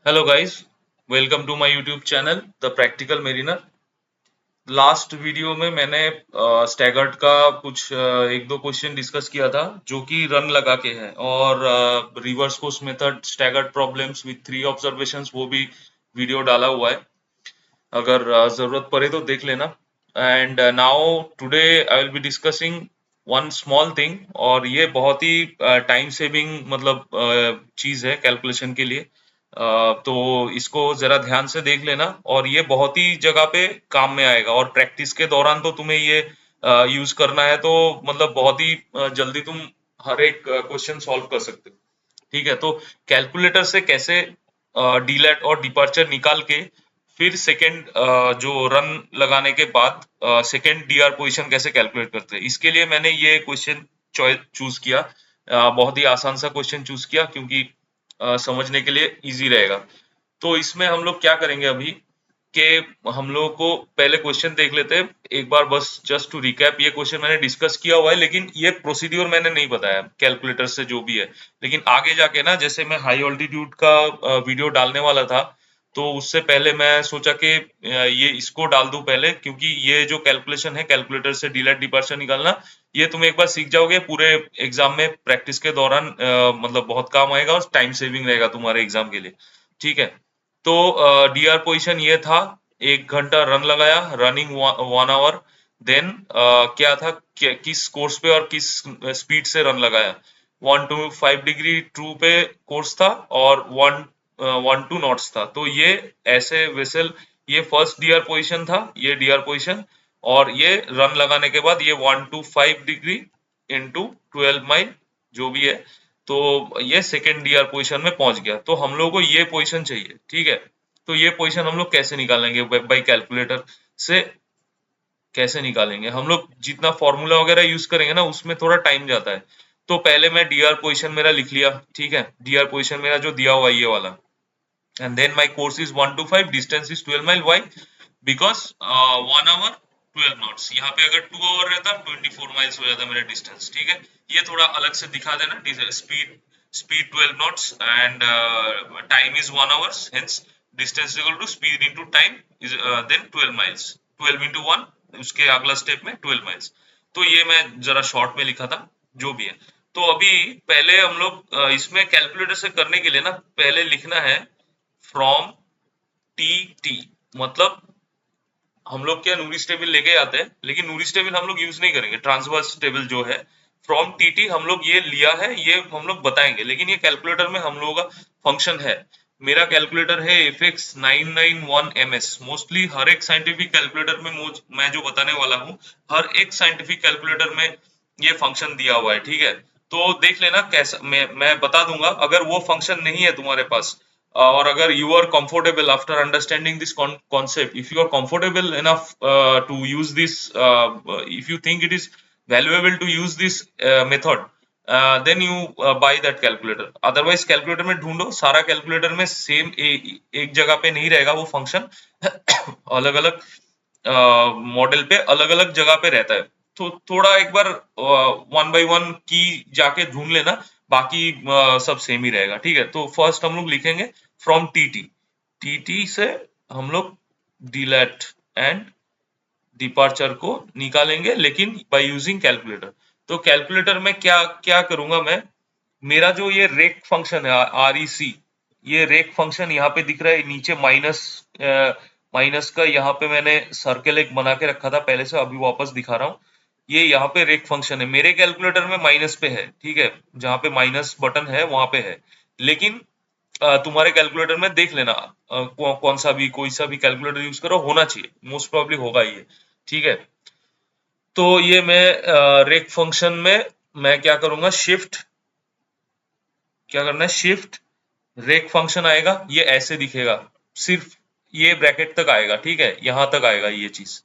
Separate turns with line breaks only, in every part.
Hello guys, welcome to my YouTube channel the practical mariner. Last video में मैंने staggered का कुछ एक दो क्वेश्चन डिस्कस किया था जो कि रन लगा के है, और reverse course method staggered problems with 3 observations वो भी वीडियो डाला हुआ है। अगर जरूरत पड़े तो देख लेना। And now today I will be discussing one small thing, और ये बहुत ही टाइम सेविंग मतलब चीज है कैलकुलेशन के लिए। तो इसको जरा ध्यान से देख लेना, और ये बहुत ही जगह पे काम में आएगा, और प्रैक्टिस के दौरान तो तुम्हें ये यूज करना है, तो मतलब बहुत ही जल्दी तुम हर एक क्वेश्चन सॉल्व कर सकते हो। ठीक है, तो कैलकुलेटर से कैसे डीलेट और डिपार्चर निकाल के फिर सेकेंड जो रन लगाने के बाद सेकेंड डीआर पोजीशन कैसे कैलकुलेट करते हैं, इसके लिए मैंने ये क्वेश्चन चूज किया। बहुत ही आसान सा क्वेश्चन चूज किया क्योंकि समझने के लिए इजी रहेगा। तो इसमें हम लोग क्या करेंगे अभी कि हम लोगों को पहले क्वेश्चन देख लेते हैं एक बार, बस जस्ट टू रिकैप। ये क्वेश्चन मैंने डिस्कस किया हुआ है, लेकिन ये प्रोसीड्यूर मैंने नहीं बताया कैलकुलेटर से जो भी है। लेकिन आगे जाके ना, जैसे मैं हाई ऑल्टीट्यूड का वीडियो डालने वाला था, तो उससे पहले मैं सोचा कि ये इसको डाल दूं पहले, क्योंकि ये जो कैलकुलेशन है कैलकुलेटर से डीलेट डिपार्चर निकालना, ये तुम एक बार सीख जाओगे पूरे एग्जाम में प्रैक्टिस के दौरान मतलब बहुत काम आएगा, और टाइम सेविंग रहेगा तुम्हारे एग्जाम के लिए। ठीक है, तो डीआर पोजीशन ये था। 1 घंटा रन लगाया, रनिंग 1 आवर। देन क्या था, किस कोर्स पे और किस स्पीड से रन लगाया। 1 to 5 डिग्री ट्रू पे कोर्स था, और 1 to 2 नॉट्स था। तो ये ऐसे वेसल, ये फर्स्ट डीआर पोजीशन था, ये डीआर पोजीशन। और ये रन लगाने के बाद ये 1 to 5 डिग्री इंटू 12 माइल जो भी है, तो ये सेकेंड डीआर पोजीशन में पहुंच गया। तो हम लोग को ये पोजीशन चाहिए। ठीक है, तो ये पोजीशन हम लोग कैसे निकालेंगे बाई कैलकुलेटर से? कैसे निकालेंगे हम लोग? जितना फॉर्मूला वगैरह यूज करेंगे ना, उसमें थोड़ा टाइम जाता है। तो पहले मैं डीआर पोजीशन मेरा लिख लिया। ठीक है, डीआर पोजीशन मेरा जो दिया हुआ है ये वाला, and then my course is 1 to 5, distance is 12 mile. Why? Because 1 hour 12 knots, यहाँ पे अगर 2 आवर रहता 24 माइल्स हो जाता मेरा डिस्टेंस। ठीक है, ये थोड़ा अलग से दिखा देना। Speed speed 12 knots and time is 1 hours, hence distance is equal to speed into time is then 12 miles, 12 into 1, उसके अगला स्टेप में 12 miles। तो ये मैं जरा शॉर्ट में लिखा था, जो भी है। तो अभी पहले हम लोग इसमें कैलकुलेटर से करने के लिए ना, पहले लिखना है फ्रॉम टी टी। मतलब हम लोग क्या नूरिस टेबल लेके आते हैं, लेकिन नूरिस टेबल हम लोग यूज नहीं करेंगे। ट्रांसवर्स टेबल जो है फ्रॉम टी टी हम लोग ये लिया है, ये हम लोग बताएंगे, लेकिन ये कैलकुलेटर में हम लोगों का फंक्शन है। मेरा कैलकुलेटर है FX991MS। मोस्टली हर एक साइंटिफिक कैलकुलेटर में मैं जो बताने वाला हूँ, हर एक साइंटिफिक कैलकुलेटर में ये फंक्शन दिया हुआ है। ठीक है, तो देख लेना कैसा, मैं बता दूंगा। अगर वो फंक्शन नहीं है तुम्हारे पास, और अगर you are comfortable after understanding this concept, if you are comfortable enough to use this, if you think it is valuable to use this method, then you buy that calculator. Otherwise calculator में ढूंढो, सारा calculator में same एक जगह पे नहीं रहेगा वो फंक्शन। अलग अलग मॉडल पे अलग अलग जगह पे रहता है। तो थोड़ा एक बार वन बाय वन की जाके ढूंढ लेना, बाकी सब सेम ही रहेगा। ठीक है, तो फर्स्ट हम लोग लिखेंगे फ्रॉम टीटी। टीटी से हम लोग डिलेट एंड डिपार्चर को निकालेंगे, लेकिन बाय यूजिंग कैलकुलेटर। तो कैलकुलेटर में क्या क्या करूंगा मैं, मेरा जो ये रेक फंक्शन है REC, ये रेक फंक्शन यहाँ पे दिख रहा है नीचे, माइनस माइनस का यहाँ पे मैंने सर्कल एक बना के रखा था पहले से, अभी वापस दिखा रहा हूँ। ये यहाँ पे रेक फंक्शन है, मेरे कैलकुलेटर में माइनस पे है। ठीक है, जहाँ पे माइनस बटन है वहां पे है। लेकिन तुम्हारे कैलकुलेटर में देख लेना, कौन सा भी कोई सा भी कैलकुलेटर यूज करो, होना चाहिए, मोस्ट प्रोबेबली होगा ये। ठीक है, तो ये मैं रेक फंक्शन में मैं क्या करूंगा, शिफ्ट, क्या करना है, शिफ्ट रेक फंक्शन आएगा, ये ऐसे दिखेगा, सिर्फ ये ब्रैकेट तक आएगा। ठीक है, यहां तक आएगा ये चीज।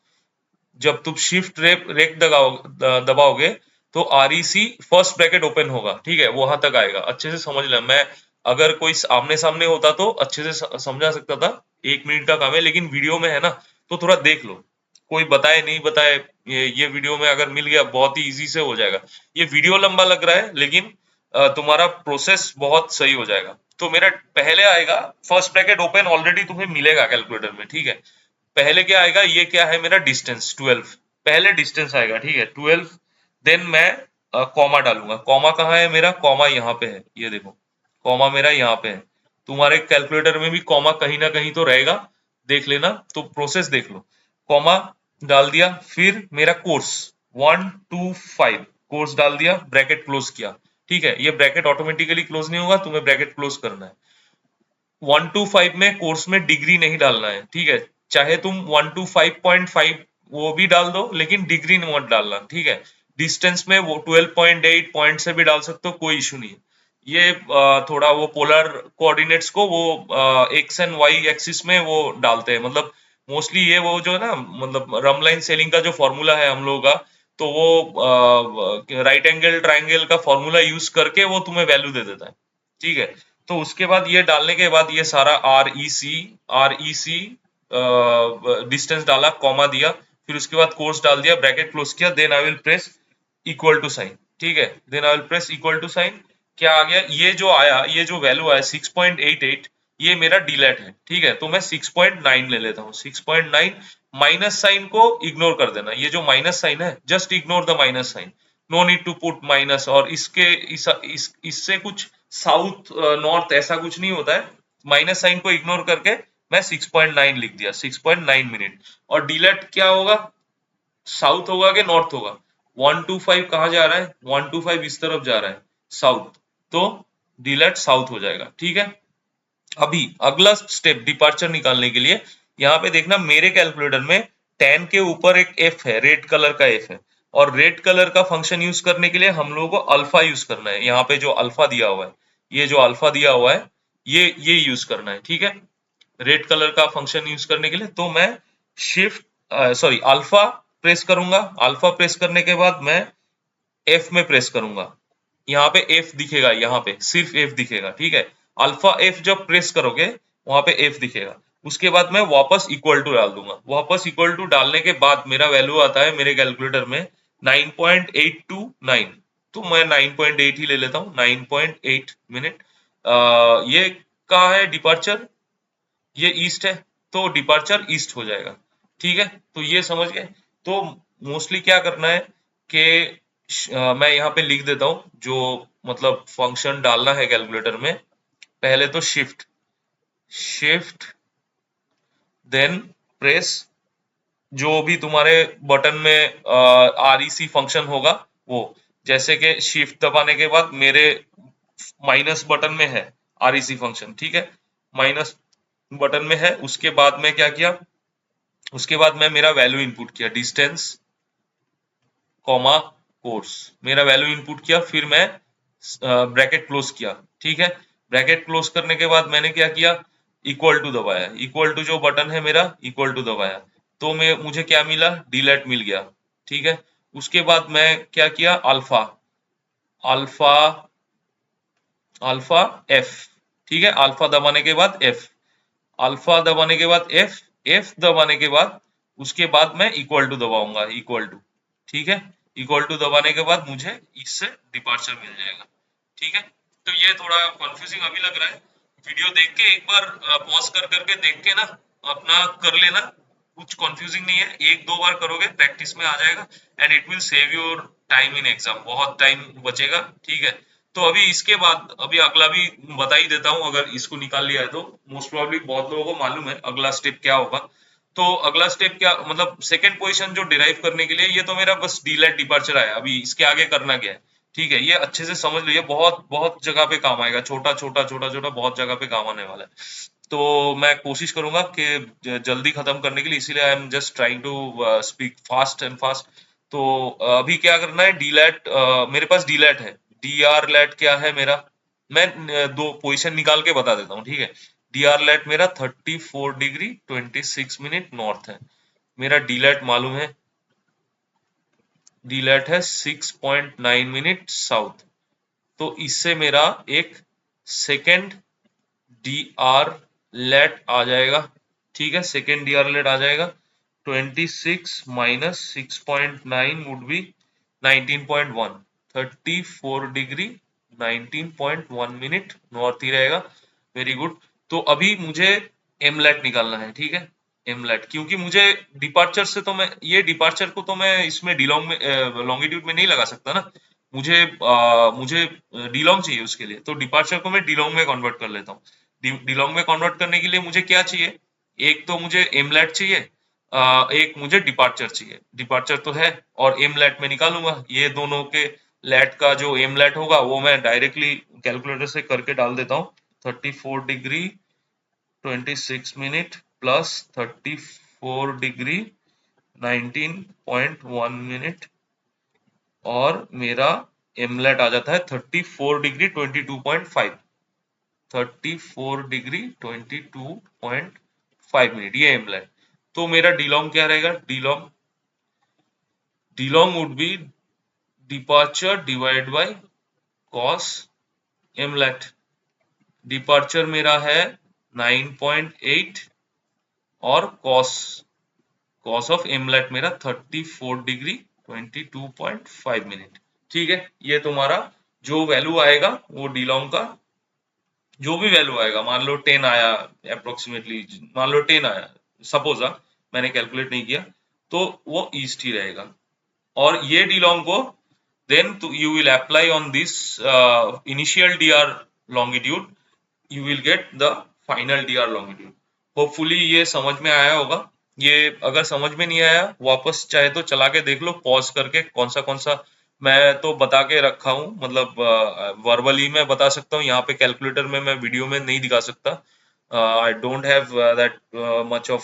जब तुम शिफ्ट रेक दबाओगे तो REC फर्स्ट ब्रैकेट ओपन होगा। ठीक है, वहां तक आएगा। अच्छे से समझ लेना। मैं अगर कोई आमने सामने होता तो अच्छे से समझा सकता था, 1 मिनट का काम है, लेकिन वीडियो में है ना, तो थोड़ा देख लो। कोई बताए नहीं बताए, ये वीडियो में अगर मिल गया बहुत ही इजी से हो जाएगा। ये वीडियो लंबा लग रहा है, लेकिन तुम्हारा प्रोसेस बहुत सही हो जाएगा। तो मेरा पहले आएगा फर्स्ट ब्रैकेट ओपन, ऑलरेडी तुम्हें मिलेगा कैलकुलेटर में, ठीक है। पहले क्या आएगा, ये क्या है मेरा डिस्टेंस 12, पहले डिस्टेंस आएगा, ठीक है 12। देन मैं कॉमा डालूंगा। कॉमा कहाँ है मेरा, कॉमा यहाँ पे है, ये देखो कॉमा मेरा यहाँ पे है। तुम्हारे कैलकुलेटर में भी कॉमा कहीं ना कहीं तो रहेगा, देख लेना, तो प्रोसेस देख लो। कॉमा डाल दिया, फिर मेरा कोर्स 1 to 5 कोर्स डाल दिया, ब्रैकेट क्लोज किया, ठीक है। ये ब्रैकेट ऑटोमेटिकली क्लोज नहीं होगा, तुम्हें ब्रैकेट क्लोज करना है। 1 to 5 में कोर्स में डिग्री नहीं डालना है, ठीक है। चाहे तुम 1 to 5.5 वो भी डाल दो, लेकिन डिग्री मत डालना, ठीक है। डिस्टेंस में वो 12.8 पॉइंट से भी डाल सकते हो, कोई इशू नहीं है। ये थोड़ा वो पोलर कोऑर्डिनेट्स को वो एक्स एंड वाई एक्सिस में वो डालते हैं, मतलब मोस्टली ये वो जो है ना, मतलब रम लाइन सेलिंग का जो फॉर्मूला है हम लोगों का, तो वो राइट एंगल ट्राइंगल का फॉर्मूला यूज करके वो तुम्हें वैल्यू दे देता है, ठीक है। तो उसके बाद ये डालने के बाद ये सारा आर ई सी डिस्टेंस डाला, कॉमा दिया, फिर उसके बाद कोर्स डाल दिया, ब्रैकेट क्लोज किया, then I will press equal to sign, ठीक है। Then I will press equal to sign. क्या आ गया, ये जो आया, ये जो वैल्यू आया 6.88, ये मेरा डिलेट है, ठीक है। तो मैं 6.9 ले लेता हूँ, 6.9। माइनस साइन को इग्नोर कर देना, ये जो माइनस साइन है just ignore the minus sign, no need to put minus. और इससे कुछ साउथ नॉर्थ ऐसा कुछ नहीं होता है, माइनस साइन को इग्नोर करके मैं 6.9 लिख दिया, 6.9 मिनट। और डिलेट क्या होगा, साउथ होगा कि नॉर्थ होगा, 1 to 5 कहाँ जा रहा है, 1 to 5 इस तरफ जा रहा है, साउथ, तो डिलेट साउथ हो जाएगा, ठीक है। अभी अगला स्टेप डिपार्चर निकालने के लिए, यहाँ पे देखना मेरे कैलकुलेटर में 10 के ऊपर एक एफ है, रेड कलर का एफ है, और रेड कलर का फंक्शन यूज करने के लिए हम लोगों को अल्फा यूज करना है। यहाँ पे जो अल्फा दिया हुआ है, ये जो अल्फा दिया हुआ है, ये यूज करना है, ठीक है। रेड कलर का फंक्शन यूज करने के लिए तो मैं शिफ्ट सॉरी अल्फा प्रेस करूंगा। अल्फा प्रेस करने के बाद मैं एफ में प्रेस करूंगा, यहाँ पे एफ दिखेगा, यहाँ पे सिर्फ एफ दिखेगा, ठीक है। अल्फा एफ जब प्रेस करोगे वहां पे एफ दिखेगा। उसके बाद मैं वापस इक्वल टू डाल दूंगा। वापस इक्वल टू डालने के बाद मेरा वैल्यू आता है मेरे कैलकुलेटर में 9.829। तो मैं 9.8 ही ले लेता हूँ, 9.8 मिनट। ये कहाँ है डिपार्चर, ये ईस्ट है, तो डिपार्चर ईस्ट हो जाएगा, ठीक है। तो ये समझ गए। तो मोस्टली क्या करना है कि मैं यहाँ पे लिख देता हूँ जो मतलब फंक्शन डालना है कैलकुलेटर में। पहले तो शिफ्ट शिफ्ट देन प्रेस, जो भी तुम्हारे बटन में आर ई सी फंक्शन होगा वो, जैसे कि शिफ्ट दबाने के बाद मेरे माइनस बटन में है आर ई सी फंक्शन, ठीक है। माइनस बटन में है, उसके बाद में क्या किया, उसके बाद मैं मेरा वैल्यू इनपुट किया, डिस्टेंस कॉमा कोर्स, मेरा वैल्यू इनपुट किया, फिर मैं ब्रैकेट क्लोज किया, ठीक है। ब्रैकेट क्लोज करने के बाद मैंने क्या किया, इक्वल टू दबाया, इक्वल टू जो बटन है मेरा इक्वल टू दबाया, तो मैं मुझे क्या मिला, डिलेट मिल गया, ठीक है। उसके बाद मैं क्या किया, अल्फा अल्फा अल्फा एफ, ठीक है। अल्फा दबाने के बाद एफ, अल्फा दबाने के बाद एफ, एफ दबाने के बाद उसके बाद मैं इक्वल टू दबाऊंगा, इक्वल टू, ठीक है। इक्वल टू दबाने के बाद मुझे इससे डिपार्चर मिल जाएगा, ठीक है। तो ये थोड़ा कंफ्यूजिंग अभी लग रहा है, वीडियो देख के एक बार पॉज कर करके देख के ना अपना कर लेना, कुछ कंफ्यूजिंग नहीं है, एक दो बार करोगे प्रैक्टिस में आ जाएगा, and it will save your time in exam, बहुत टाइम बचेगा, ठीक है। तो अभी इसके बाद अभी अगला भी बता ही देता हूँ, अगर इसको निकाल लिया है तो मोस्ट प्रोबेबली बहुत लोगों को मालूम है अगला स्टेप क्या होगा। तो अगला स्टेप क्या, मतलब सेकंड पोजीशन जो डिराइव करने के लिए, ये तो मेरा बस डीलेट डिपार्चर आया, अभी इसके आगे करना क्या है, ठीक है। ये अच्छे से समझ लो, ये बहुत बहुत जगह पे काम आएगा, छोटा छोटा छोटा छोटा बहुत जगह पे काम आने वाला है। तो मैं कोशिश करूंगा कि जल्दी खत्म करने के लिए, इसीलिए I am just trying to speak fast and fast. तो अभी क्या करना है, डीलेट मेरे पास डीलेट है, डी आर लेट क्या है मेरा, मैं दो पोजीशन निकाल के बता देता हूँ, ठीक है। डी आर लेट मेरा 34 डिग्री 26 मिनट नॉर्थ है, मेरा डीलेट मालूम है, डीलेट है 6.9 मिनट साउथ। तो इससे मेरा एक सेकेंड डी आर लेट आ जाएगा, ठीक है। सेकेंड डी आर लेट आ जाएगा, 26 माइनस 6.9 would be 19.1, 34 degree 19.1 minute north ही रहेगा। Very good. तो अभी मुझे एमलेट निकालना है, ठीक है। एमलेट, क्योंकि मुझे डिपार्चर से तो मैं ये डिपार्चर को तो मैं इसमें डिलोंग में लॉन्गिट्यूड में नहीं लगा सकता ना। मुझे डिलोंग चाहिए उसके लिए, तो डिपार्चर को मैं डिलोंग में कन्वर्ट कर लेता हूँ। डिलोंग में कन्वर्ट करने के लिए मुझे क्या चाहिए, एक तो मुझे एमलेट चाहिए, एक मुझे डिपार्चर चाहिए। डिपार्चर तो है और एमलेट में निकालूंगा, ये दोनों के लेट का जो एमलेट होगा वो मैं डायरेक्टली कैलकुलेटर से करके डाल देता हूँ। 34 degree 26 minute plus 34 degree 19.1 minute, और मेरा एमलेट आ जाता है 34 डिग्री 22.5। 34 डिग्री 22.5 मिनट, ये एमलेट। तो मेरा डिलोंग क्या रहेगा, d long d long would be departure divide by cos m lat. Departure मेरा है 9.8 और कॉस कॉस ऑफ एमलेट मेरा 34 डिग्री 22.5 मिनट। ठीक है, ये तुम्हारा जो वैल्यू आएगा वो डिलोंग का जो भी वैल्यू आएगा, मान लो 10 आया अप्रोक्सीमेटली, मान लो 10 आया सपोज, मैंने कैलकुलेट नहीं किया, तो वो ईस्ट ही रहेगा। और ये डिलोंग को then you will apply on this initial DR longitude, you will get the final DR longitude. Hopefully ये समझ में आया होगा। ये अगर समझ में नहीं आया, वापस चाहे तो चला के देख लो पॉज करके, कौन सा मैं तो बता के रखा हूँ, मतलब वर्बली मैं बता सकता हूँ, यहाँ पे कैलकुलेटर में मैं वीडियो में नहीं दिखा सकता। I don't have that much of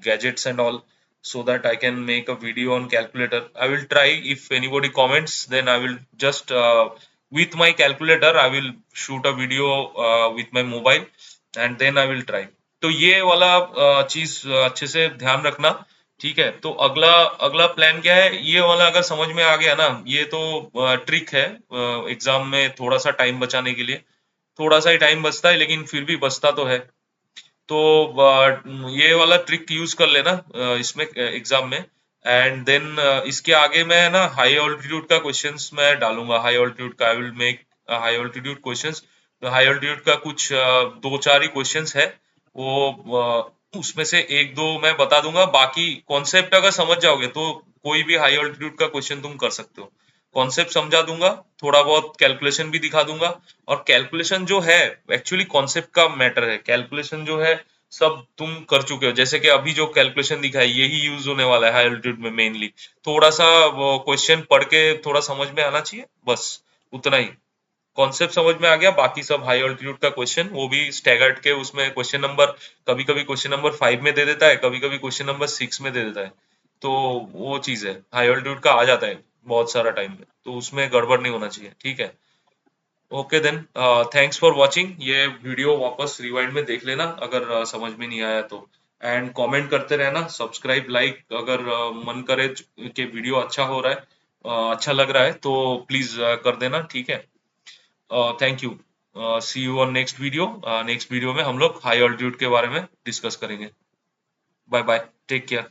gadgets and all, so that I can make a video on calculator. I will try. If anybody comments, then I will just with my calculator I will shoot a video with my mobile, and then I will try. तो ये वाला चीज अच्छे से ध्यान रखना, ठीक है। तो अगला अगला प्लान क्या है, ये वाला अगर समझ में आ गया ना, ये तो ट्रिक है एग्जाम में थोड़ा सा टाइम बचाने के लिए। थोड़ा सा ही टाइम बचता है लेकिन फिर भी बचता तो है। तो ये वाला ट्रिक यूज कर लेना इसमें एग्जाम में। एंड देन इसके आगे मैं ना हाई ऑल्टीट्यूड का क्वेश्चंस मैं डालूंगा। हाई ऑल्टीट्यूड का I will make high altitude questions. तो हाई ऑल्टीट्यूड का कुछ दो चार ही क्वेश्चंस है, वो उसमें से एक दो मैं बता दूंगा। बाकी कॉन्सेप्ट अगर समझ जाओगे तो कोई भी हाई ऑल्टीट्यूड का क्वेश्चन तुम कर सकते हो। कॉन्सेप्ट समझा दूंगा, थोड़ा बहुत कैलकुलेशन भी दिखा दूंगा। और कैलकुलेशन जो है एक्चुअली कॉन्सेप्ट का मैटर है, कैलकुलेशन जो है सब तुम कर चुके हो। जैसे कि अभी जो कैलकुलेशन दिखा है यही यूज होने वाला है हाई एल्टीट्यूड में मेनली। थोड़ा सा वो क्वेश्चन पढ़ के थोड़ा समझ में आना चाहिए, बस उतना ही। कॉन्सेप्ट समझ में आ गया, बाकी सब हाई ऑल्टीट्यूड का क्वेश्चन, वो भी स्टैगर्ड के उसमें क्वेश्चन नंबर कभी कभी क्वेश्चन नंबर 5 में दे देता है, कभी कभी क्वेश्चन नंबर 6 में दे देता है। तो वो चीज है, हाई ऑल्टीट्यूड का आ जाता है बहुत सारा टाइम में, तो उसमें गड़बड़ नहीं होना चाहिए, ठीक है। Okay then, thanks for watching. ये वीडियो वापस रिवाइंड में देख लेना अगर समझ में नहीं आया तो। एंड कमेंट करते रहना, सब्सक्राइब लाइक अगर मन करे कि वीडियो अच्छा हो रहा है, अच्छा लग रहा है तो प्लीज कर देना, ठीक है। Thank you. See you on next video. Next video में हम लोग हाई ऑल्टीट्यूड के बारे में डिस्कस करेंगे। Bye bye, take care.